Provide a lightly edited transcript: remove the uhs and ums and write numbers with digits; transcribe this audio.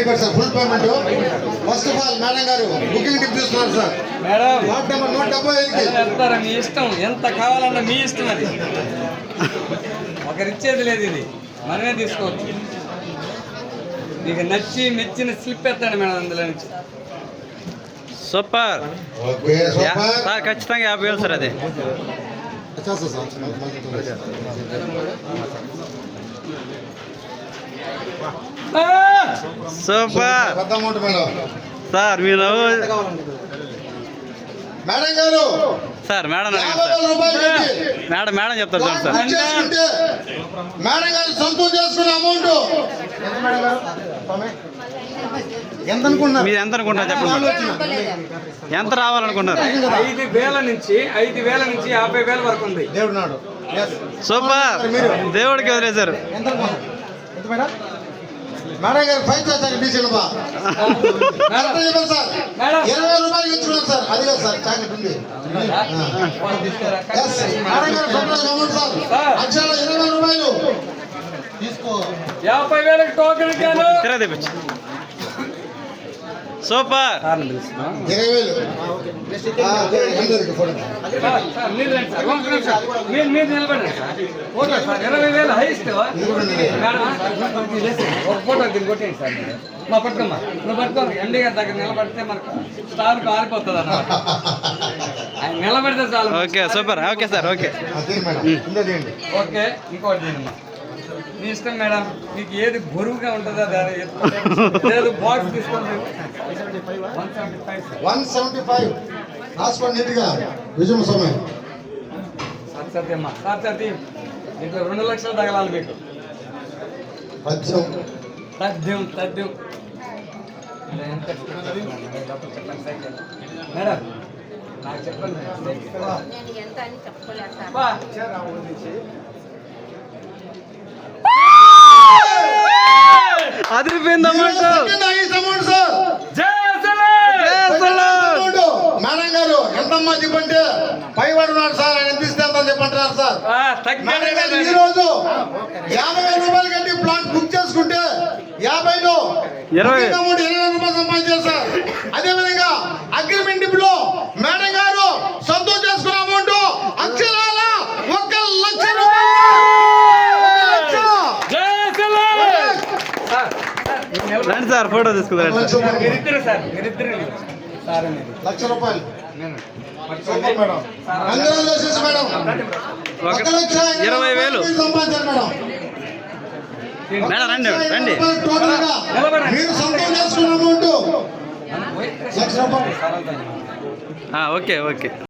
అయిపోయింది sir full payment. First of all madam గారు booking ఇప్పిస్తున్నారు sir. Madam 175 మీ ఇష్టం, ఎంత కావాలన్నా మీ ఇష్టం. అది ఒకరిచ్చేది లేదు, ఇది మనమే తీసుకోవచ్చు. మీకు నచ్చి మెచ్చిన స్లిప్ ఎత్తాడు మేడం అందులో నుంచి. సూపర్ సార్, ఖచ్చితంగా 50,000 సార్. అది సూపర్ సార్. మీరు మేడం గారు సార్ మేడం మేడం మేడం చెప్తారు చూడండి సార్. మేడం గారు సొంతం చేసుకున్న అమౌంట్ ఎంత అనుకున్నారు? మీరు ఎంత అనుకుంటారు చెప్పండి. ఎంత రావాలనుకున్నారు? 5,000 నుంచి 50,000 వరకు ఉంది. దేవుడు నాడు. సూపర్, దేవుడికి వదిలేశారు. మేడం గారు 5,000 డీజిల్ బా సార్ 20 రూపాయలు ఇచ్చుకున్నారు సార్. అది కాదు సార్, చాక్లెట్ ఉంది. మేడం గారు సొంతం అమౌంట్ సార్ అక్షరాలు 20 రూపాయలు తీసుకో. 50,000 టోకెన్ ఇచ్చాను. తెప్పించు. సూపర్ 20,000 మీరు నిలబడండి సార్. Okay sir, 20,000 highest. ఒక ఫోటో దీన్ని కొట్టేయండి సార్. మీరు మా పట్టుకోమ్మా, నువ్వు పట్టుకో. ఎండి గారి దగ్గర నిలబడితే మనకు స్టార్ పారిపోతుంది అన్నమాట. ఆయన నిలబడితే చాలు. Okay super. Okay sir. Okay okay, ఇంకోటి దీనిమ్మా మీ ఇష్టం మేడం. మీకు ఏది బరువుగా ఉంటుందో దాని లేదు బాక్స్ తీసుకోండి. 175 రాసుకోండి నీట్గా. విజయం సమయం సత్యమ్మా సత్యం. ఇంట్లో 2 లక్షలు తగలాలి మీకు. తథ్యం మేడం నాకు చెప్పండి. అదిరిపోయింది అమౌంట్. మేడం గారు ఎంతమ్మా చెప్పంటే పైవాడు ఉన్నాడు సార్, ఆయన ఎంత ఇస్తే ఎంత చెప్పంటారు సార్. ఈ రోజు 50,000 రూపాయలు కట్టి ప్లాట్ బుక్ చేసుకుంటే 50లో 20,000 రూపాయలు సంపాదించారు సార్. అదే విధంగా అగ్రిమెంట్ లో మేడం గారు సొంతం చేసుకున్న అమౌంట్ అక్షరాల 1,00,000 రూపాయలు. రండి సార్, ఫోటో తీసుకుంటారు. 1,00,000 రూపాయలు అందరూ చేసేసి మేడం 20,000 సంపాదించారు మేడం. మేడం రండి రండి. టోటల్ గా మీరు సొంతం చేసుకున్న అమౌంట్ 1,00,000 రూపాయలు. Okay okay.